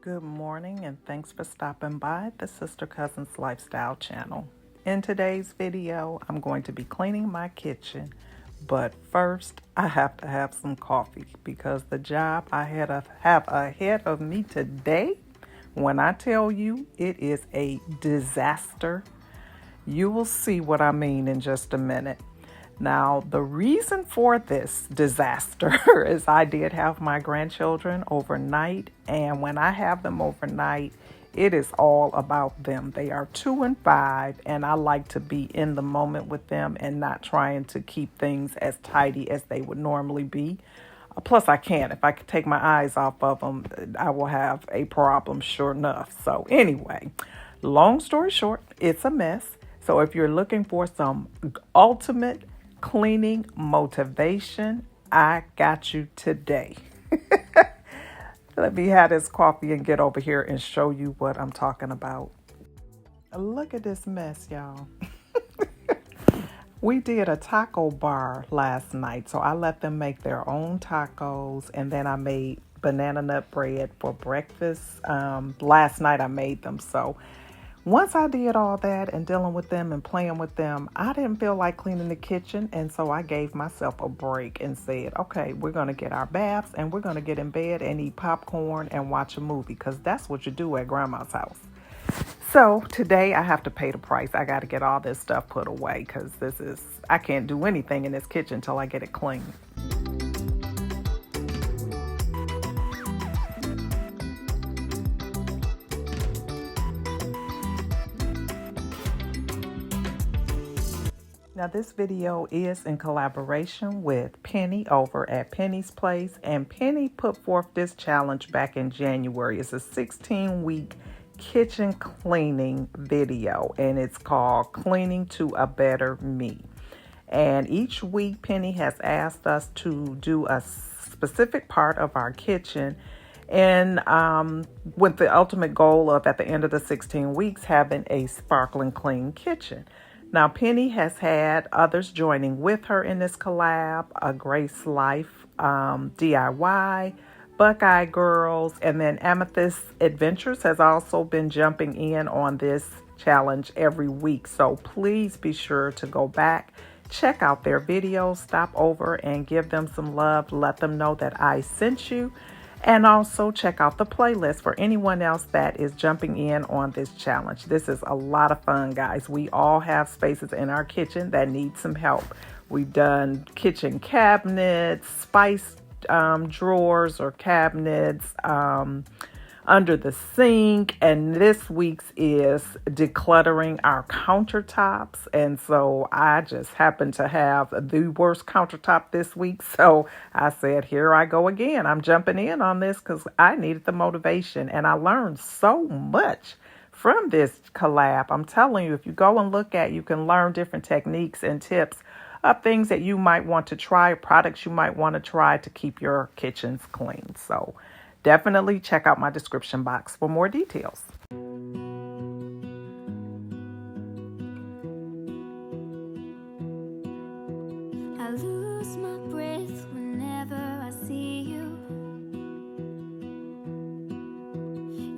Good morning and thanks for stopping by the Sister Cousins Lifestyle channel. In today's video, I'm going to be cleaning my kitchen, but first I have to have some coffee because the job I have ahead of me today, when I tell you it is a disaster, you will see what I mean in just a minute. Now, the reason for this disaster is I did have my grandchildren overnight, and when I have them overnight, it is all about them. They are 2 and 5, and I like to be in the moment with them and not trying to keep things as tidy as they would normally be. Plus, I can't. If I could take my eyes off of them, I will have a problem, sure enough. So anyway, long story short, it's a mess. So if you're looking for some ultimate cleaning motivation, I got you today. Let me have this coffee and get over here and show you what I'm talking about. Look at this mess, y'all. We did a taco bar last night, so I let them make their own tacos, and then I made banana nut bread for breakfast. Last night I made them, so once I did all that and dealing with them and playing with them, I didn't feel like cleaning the kitchen, and so I gave myself a break and said, okay, we're going to get our baths and we're going to get in bed and eat popcorn and watch a movie, because that's what you do at grandma's house. So today I have to pay the price. I got to get all this stuff put away because I can't do anything in this kitchen until I get it clean. Now this video is in collaboration with Penny over at Penny's Place, and Penny put forth this challenge back in January. It's a 16-week kitchen cleaning video, and it's called Cleaning to a Better Me. And each week Penny has asked us to do a specific part of our kitchen, and with the ultimate goal of, at the end of the 16 weeks, having a sparkling clean kitchen. Now, Penny has had others joining with her in this collab, a Grace Life DIY, Buckeye Girls, and then Amethyst Adventures has also been jumping in on this challenge every week. So please be sure to go back, check out their videos, stop over and give them some love, let them know that I sent you. And also check out the playlist for anyone else that is jumping in on this challenge. This is a lot of fun, guys. We all have spaces in our kitchen that need some help. We've done kitchen cabinets, spice drawers or cabinets, under the sink, and this week's is decluttering our countertops. And so I just happened to have the worst countertop this week, so I said, here I go again. I'm jumping in on this because I needed the motivation, and I learned so much from this collab. I'm telling you, if you go and look at, you can learn different techniques and tips of things that you might want to try, products you might want to try to keep your kitchens clean. So definitely check out my description box for more details. I lose my breath whenever I see you.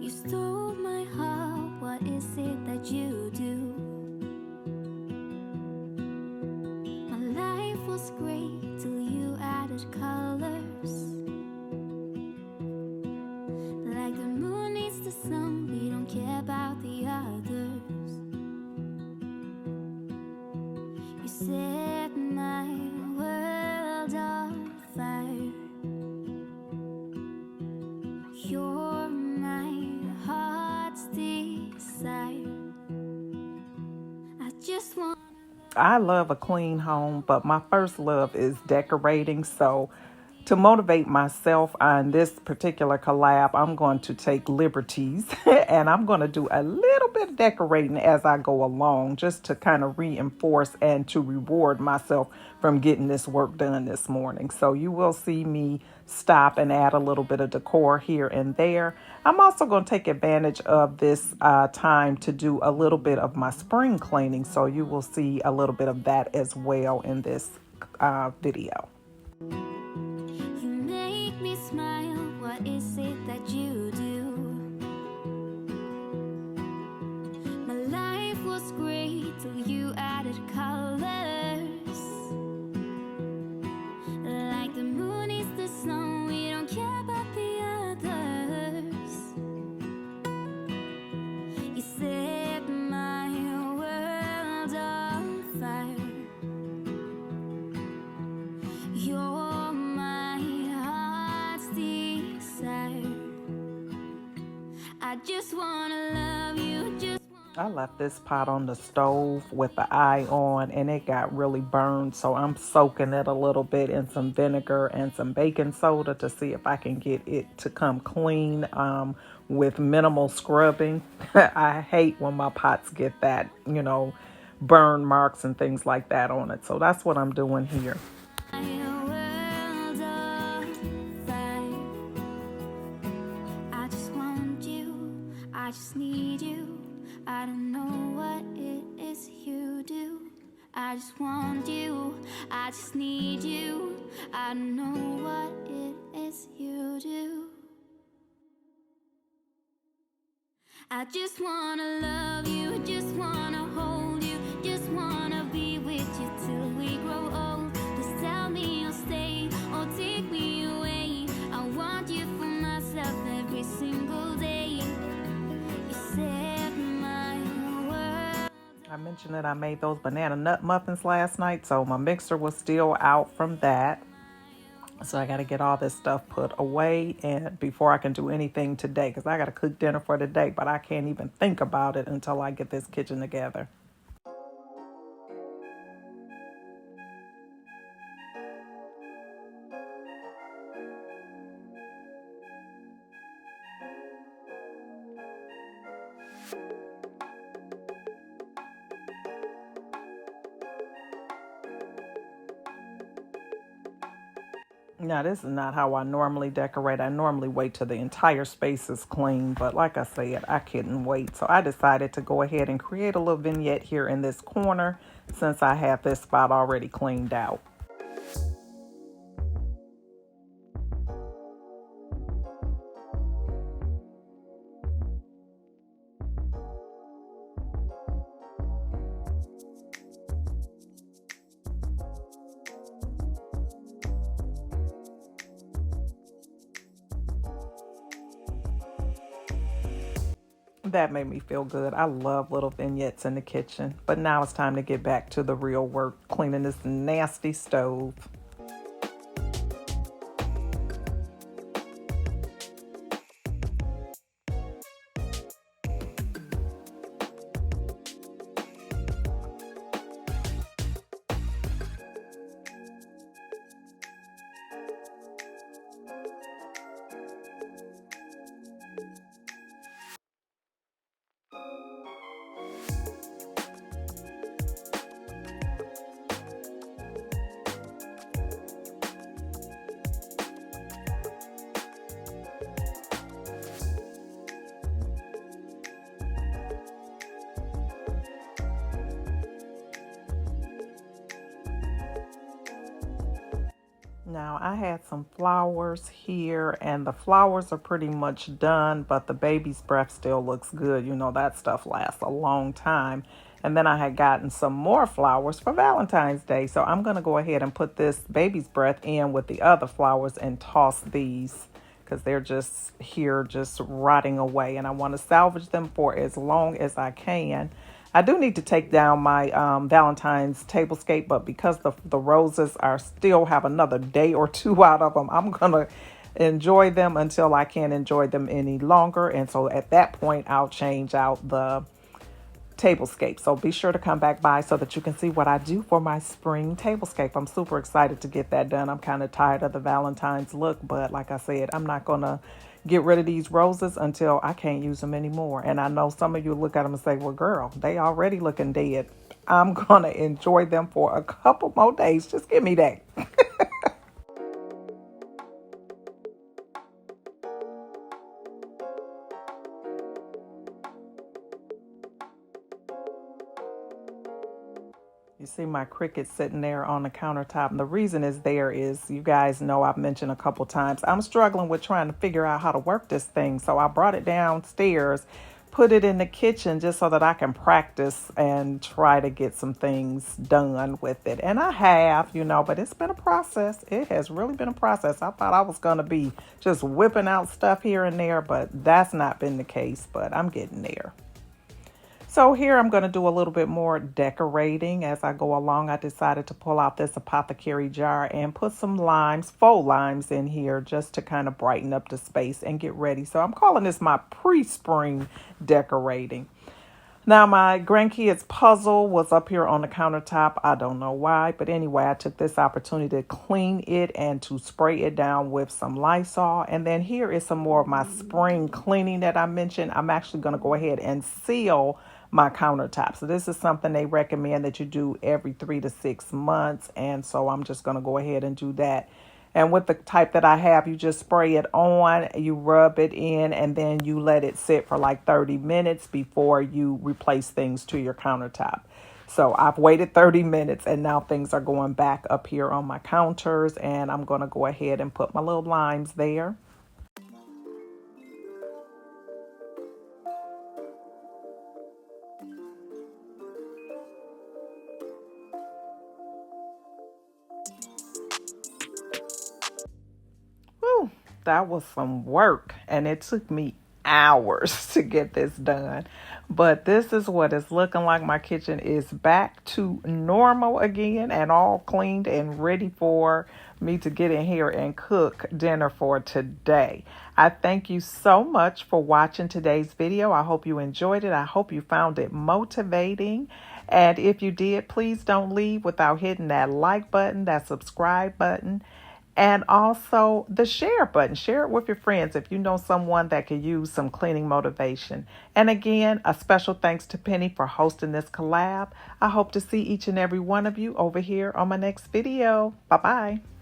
You stole my heart, what is it that you do? My life was great till you added colors. Like the moon needs the sun, we don't care about the others. You set my world on fire. You're my heart's desire. I just want. I love a clean home, but my first love is decorating. So to motivate myself on this particular collab, I'm going to take liberties and I'm going to do a little bit of decorating as I go along, just to kind of reinforce and to reward myself from getting this work done this morning. So you will see me stop and add a little bit of decor here and there. I'm also going to take advantage of this time to do a little bit of my spring cleaning. So you will see a little bit of that as well in this video. You make me smile, what is it that you do? I just wanna love you, just I left this pot on the stove with the eye on and it got really burned. So I'm soaking it a little bit in some vinegar and some baking soda to see if I can get it to come clean with minimal scrubbing. I hate when my pots get that, burn marks and things like that on it. So that's what I'm doing here. my world of fire. I just want you, I just need you. I don't know what it is you do. I just want you, I just need you. I don't know what it is you do. I just wanna love you, just wanna hold you, just wanna be with you till we grow old. Just tell me you'll stay or take me away. I want you for myself every single day. You set my world. I mentioned that I made those banana nut muffins last night, so my mixer was still out from that. So I got to get all this stuff put away and before I can do anything today, because I got to cook dinner for today, but I can't even think about it until I get this kitchen together. Now, this is not how I normally decorate. I normally wait till the entire space is clean. But like I said, I couldn't wait. So I decided to go ahead and create a little vignette here in this corner since I have this spot already cleaned out. That made me feel good. I love little vignettes in the kitchen. But now it's time to get back to the real work, cleaning this nasty stove. Now I had some flowers here and the flowers are pretty much done, but the baby's breath still looks good. That stuff lasts a long time. And then I had gotten some more flowers for Valentine's Day. So I'm going to go ahead and put this baby's breath in with the other flowers and toss these because they're just here just rotting away. And I want to salvage them for as long as I can. I do need to take down my Valentine's tablescape, but because the roses are still have another day or two out of them, I'm going to enjoy them until I can't enjoy them any longer. And so at that point, I'll change out the tablescape. So be sure to come back by so that you can see what I do for my spring tablescape. I'm super excited to get that done. I'm kind of tired of the Valentine's look, but like I said, I'm not going to get rid of these roses until I can't use them anymore. And I know some of you look at them and say, well, girl, they already looking dead. I'm going to enjoy them for a couple more days. Just give me that. You see my Cricut sitting there on the countertop. And the reason is you guys know I've mentioned a couple times, I'm struggling with trying to figure out how to work this thing. So I brought it downstairs, put it in the kitchen just so that I can practice and try to get some things done with it. And I have, but it's been a process. It has really been a process. I thought I was going to be just whipping out stuff here and there, but that's not been the case. But I'm getting there. So here I'm going to do a little bit more decorating as I go along. I decided to pull out this apothecary jar and put some limes, faux limes in here just to kind of brighten up the space and get ready. So I'm calling this my pre-spring decorating. Now, my grandkids' puzzle was up here on the countertop. I don't know why, but anyway, I took this opportunity to clean it and to spray it down with some Lysol. And then here is some more of my spring cleaning that I mentioned. I'm actually going to go ahead and seal my countertop. So this is something they recommend that you do every 3 to 6 months. And so I'm just going to go ahead and do that. And with the type that I have, you just spray it on, you rub it in, and then you let it sit for like 30 minutes before you replace things to your countertop. So I've waited 30 minutes and now things are going back up here on my counters, and I'm going to go ahead and put my little limes there. Whew, that was some work, and it took me hours to get this done. But this is what it's looking like. My kitchen is back to normal again and all cleaned and ready for me to get in here and cook dinner for today. I thank you so much for watching today's video. I hope you enjoyed it. I hope you found it motivating. And if you did, please don't leave without hitting that like button, that subscribe button, and also the share button. Share it with your friends if you know someone that could use some cleaning motivation. And again, a special thanks to Penny for hosting this collab. I hope to see each and every one of you over here on my next video. Bye-bye.